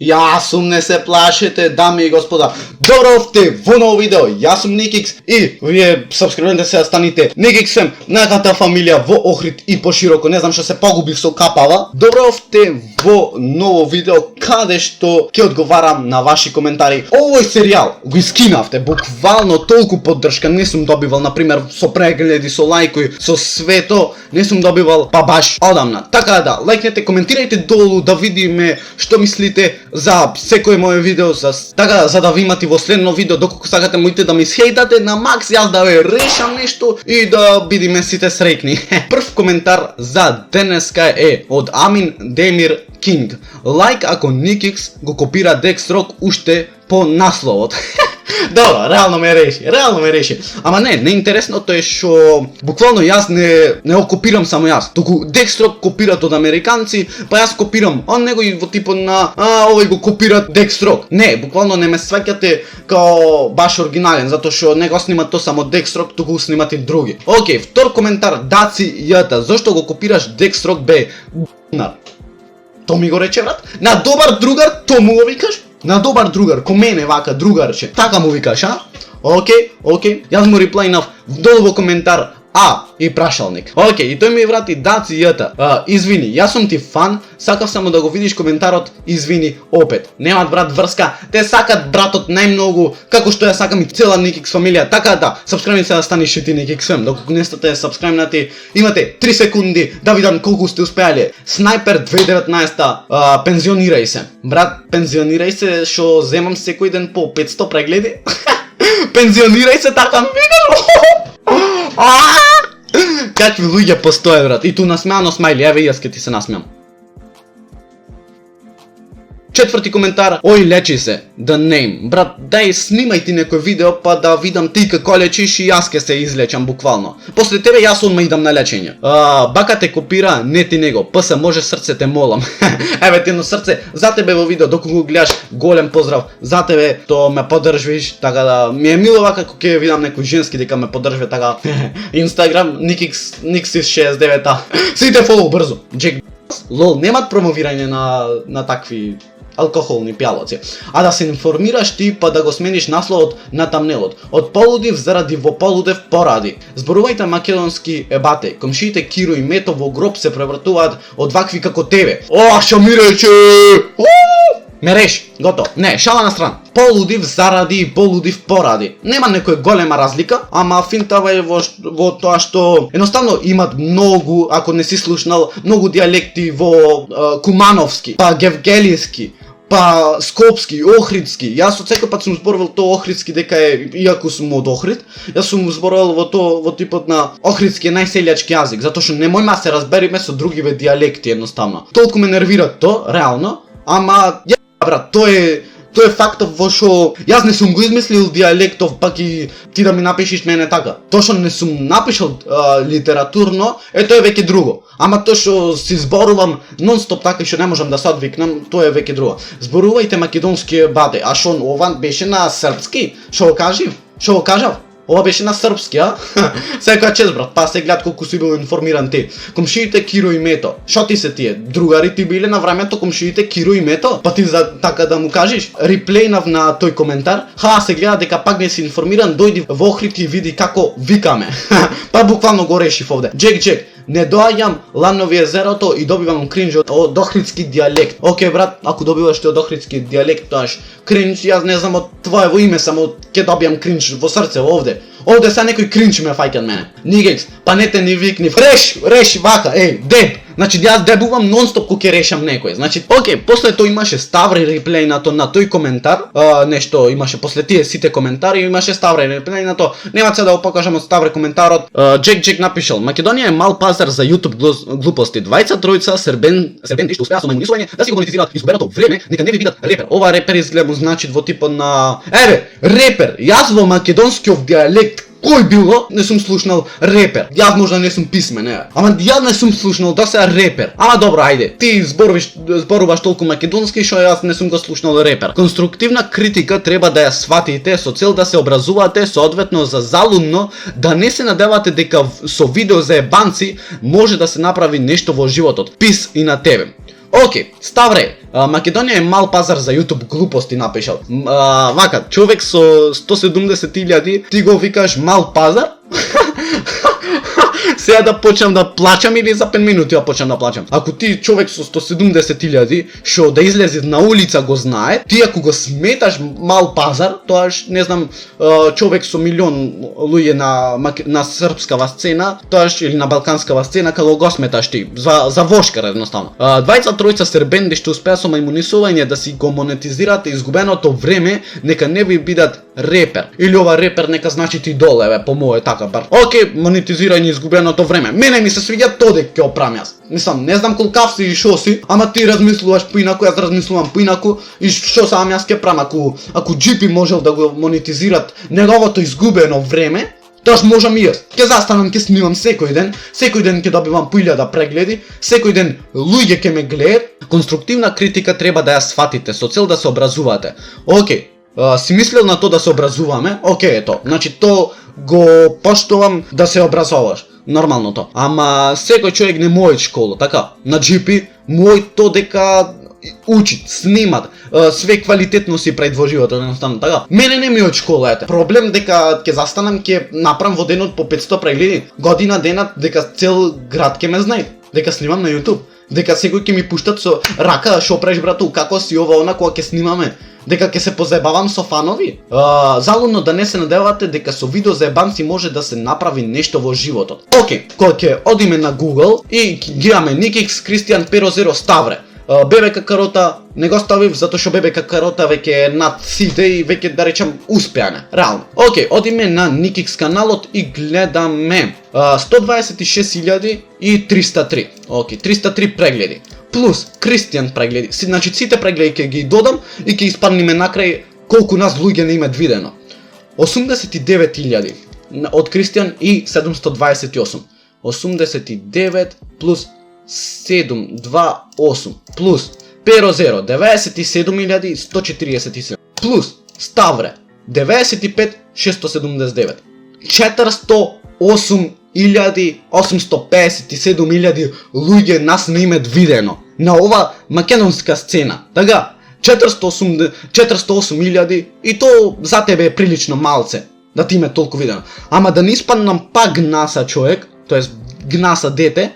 Јас сум, не се плашете, дами и господа. Добровте во ново видео. Јас сум Никикс и вие сабскрибнете се да станете Никикс фем, најката фамилија во Охрид и пошироко. Не знам што се погубив со капава. Добровте во ново видео каде што ќе одговарам на ваши коментари. Овој серијал го искинавте, буквално толку поддршка не сум добивал, например со прегледи, со лајкови, со свето, не сум добивал па баш одамна. Така да, лајкнете, коментирајте долу да видиме што мислите за секој моје видео, за да ви имате во следно видео, доколку сакате моите да ми схейтате на макс, јас да ве решам нешто и да бидиме сите среќни. Прв коментар за денеска е од Амин Демир Кинг. Лайк ако Никикс го копира Декстрок уште по насловот. Добро, реално ме реши. Ама не интересното е што буквално јас не го копирам само јас. Туку Декстрок копират од американци, па јас копирам од него и во типот на овој го копират Декстрок. Не, буквално не ме сваќате као баш оригинален, затоа што не го снимат то само Декстрок, туку снимат и други. Океј, втор коментар, Даци Јата. Зошто го копираш Декстрок бе? То ми го рече брат. На добар другар, то му го викаш? На добар другар, ко мене вака другарче. Така му викаш, а? Океј. Јас му реплајнав долу во коментар и прашалник. Океј, и тој ми врати Даци Јата. Извини, јас сум ти фан, сакав само да го видиш коментарот, извини опет. Немат брат врска, те сакат братот најмногу, како што ја сакам и цела Никикс фамилија. Така да, сабскрибни се да станеш и ти Никикс фем. Доколку не сте сабскрибнати, имате 3 секунди да видам колку сте успеале. Снайпер 2019, пензионирај се. Брат, пензионирај се, што земам секој ден по 500 прегледи. Пензионирај се, така ми викаш. Какви луѓе постоje брат, и ту насмеано смајли, еве јас ке ти се насмеам. Четврти коментар, ој лечи се, the name. Брат, дај снимај ти некој видео па да видам ти како лечиш и јас ке се излечам буквално. После тебе јас одма идам на лечење. Бака те копира, не ти него. ПС може срце те молам. Еве ти едно срце за тебе во видео, доколку го гледаш, голем поздрав за тебе, то ме поддржвиш, така да ми е мило вака кога ќе видам некој женски дека ме поддржва, така. Инстаграм Nikix69. Сите фолоу брзо. Джек лол, немат промовирање на такви алкохолни пјалоци. А да се информираш ти па да го смениш насловот на тамнелот. Од полудив заради во полудев поради. Зборувајте македонски ебате. Комшиите Киро и Мето во гроб се превратуваат од вакви како тебе. Шо ми рече? Ме реши, готово. Не, шала на страна. Полудив заради и полудив поради. Нема некоја голема разлика, ама финтава е во тоа што едноставно имат многу, ако не си слушнал, многу дијалекти во кумановски, па гевгелиски, па скопски, охридски. Јас од секој пат сум зборувал тоа охридски дека е, иако сум од Охрид, јас сум зборувал во типот на охридски е најселјачки јазик, затоа што не можеме да се разбериме со другиве дијалекти едноставно. Толку ме нервира то, реално, ама брат, тоа е фактов во што јас не сум го измислил дијалектов, пак и ти да ми напишеш мене така. Тоа што не сум напишал литературно, тоа е веќе друго. Ама тоа што си зборувам нон-стоп така и што не можам да се одвикнам, тоа е веќе друго. Зборувајте македонски баде, а што ова беше на српски? Што го кажав? Ова беше на српски, а? Секоја чест брат, па се гледат колку си бил информиран ти. Комшиите Киро и Мето. Шо ти се тие? Другари ти биле на времето комшиите Киро и Мето? Па ти за така да му кажеш? Реплејнав на тој коментар. Се гледа дека пак не си информиран, дојди во Охрид и види како викаме. Па буквално го решив овде. Джек, не доаѓам Ланови езерото и добивам кринж од охридски дијалект. Океј брат, ако добиваш ти од охридски дијалект, тоаш кринж, јас не знам од твоево име, само ќе добијам кринж во срце овде. Овде са некој кринж ме фаќа мене. Никекс, па не те ни викни. Реши вака, деб. Значи јас дебувам нон-стоп кога ќе решам некој. Значи, океј, после тоа имаше Ставре реплеј на тој коментар. Нешто имаше после тие сите коментари, имаше Ставре реплеј на тоа. Нема се да го покажам од Ставре коментарот. Джек напишал: Македонија е мал пазар за YouTube глупости. Двајца, тројца, сербен што успеа со мајмунисување да си го монетизираат избереното време, нека не ви видат репер. Ова репер изгледа значи во типот на репер. Јас во македонскиот дијалект кој било, не сум слушнал репер. Јас можда не сум писмен, ама јас не сум слушнал да се репер. Ама добро, ајде, ти зборуваш толку македонски што јас не сум го слушнал репер. Конструктивна критика треба да ја сватите со цел да се образувате соодветно за залудно, да не се надевате дека со видео за ебанци може да се направи нешто во животот. Пис и на тебе. Окей, Ставре, Македонија е мал пазар за YouTube глупости напишал. Вака, човек со 170.000, ти го викаш мал пазар? Сега да почнам да плачам или за 5 минути да почнам да плачам? Ако ти човек со 170.000 што да излезе на улица го знае, ти ако го сметаш мал пазар, тоаш не знам човек со милион луѓе на српскава сцена, тоаш или на балканскава сцена, како го сметаш ти за вошкар едноставно. Двајца тројца сербенди што успеа со мајмунисување да си го монетизираат изгубеното време, нека не ви бидат репер. Или ова репер нека значи ти доле, по моје така бар. Океј, монетизирање изгубеното време. Мене ми се свиѓа тоа дека ќе оправам јас. Мислам, не знам колкав си и шо си, ама ти размислуваш поинаку, јас размислувам поинаку и што сам јас ќе правам ако GP можел да го монетизират неговото изгубено време, тоаш можам и јас. Ќе застанам, ќе снимам секој ден ќе добивам по 1000 прегледи, секој ден луѓе ќе ме гледаат. Конструктивна критика треба да ја сватите со цел да се образувате. Океј, си мислел на тоа да се образуваме, океј ето, значи то го поштувам да се образоваш, нормално то. Ама секој човек не мој школа, така, на GP, мој то дека учит, снимат, све квалитетно си прави во животот, едноставно така. Мене не ми од школа, ете. Проблем дека ќе застанам, ќе направам во денот по 500 прегледи, година денат дека цел град ќе ме знае, дека снимам на YouTube, дека секој ќе ми пуштат со рака, шо правиш брату, како си ова она кога ќе снимаме. Дека ќе се позаебавам со фанови. Залудно да не се надевате дека со видео заебанци може да се направи нешто во животот. Океј, кога ќе одиме на Google и ги имаме Nikix Кристијан Pero Zero Ставре. ББК Карота не го ставив затоа што ББК Карота веќе е над сите и веќе да речам успеане, реално. Океј, одиме на Nikix каналот и гледаме 126.303. Океј, 303 прегледи. Плюс Кристијан прегледи. Значи сите прегледи ќе ги додам и ќе испадниме накрај колку нас луѓе не имат видено. 89.000 од Кристијан и 728. 89 плюс 728 плюс Pero Zero 97.147 плюс Ставре 95.679 408.857 луѓе нас не имат видено на ова македонска сцена. Така, 408.000 и то за тебе е прилично малце да ти име толку видено. Ама да не испаднам пак гнаса човек, тоест гнаса дете,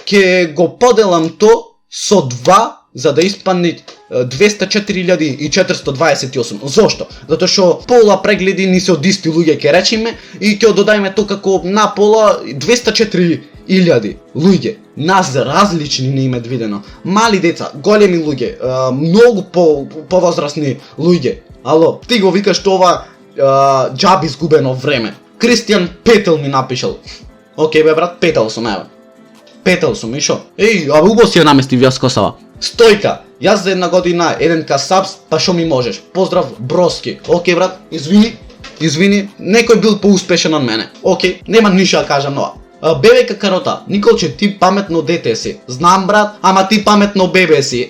ќе го поделам то со 2 за да испадне 204.428. Зошто? Затоа што пола прегледи ни се од исти луѓе ќе речеме и ќе додајме то како на пола 204.000 луѓе. Нас различни не имат видено. Мали деца, големи луѓе, многу повозрасни луѓе. Ало, ти го викаш това џаб изгубено време. Кристијан Петел ми напишал. Океј бе брат, петел сум, еве. Петел сум, и шо? Еј, а убаво си ја наместив јас косава. Стојка, јас за една година 1K subs, па шо ми можеш? Поздрав Броски. Океј брат, извини, некој бил поуспешен од мене. Океј, нема ништо да кажам нова. ББК Карота, Николче, ти паметно дете си. Знам брат, ама ти паметно бебе си.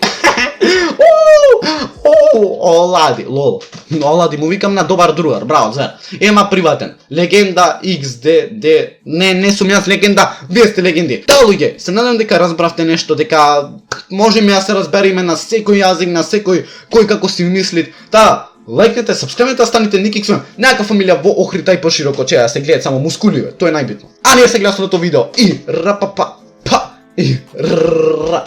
Олади, лол. Олади му викам на добар другар, браво, звер. Ема приватен. Легенда XDD. Не сум јас легенда, вие сте легенди. Та луѓе, се надам дека разбравте нешто, дека можеме да се разбериме на секој јазик, на секој кој како си мисли. Та, лајкнете, сабскрибнете, станете Nikix. Некака фамилија во Охрита и пошироко че да се гледаат само мускуливе, тоа е најбитно. А ние се гледаме со тоа видео и рапапа, па и ра.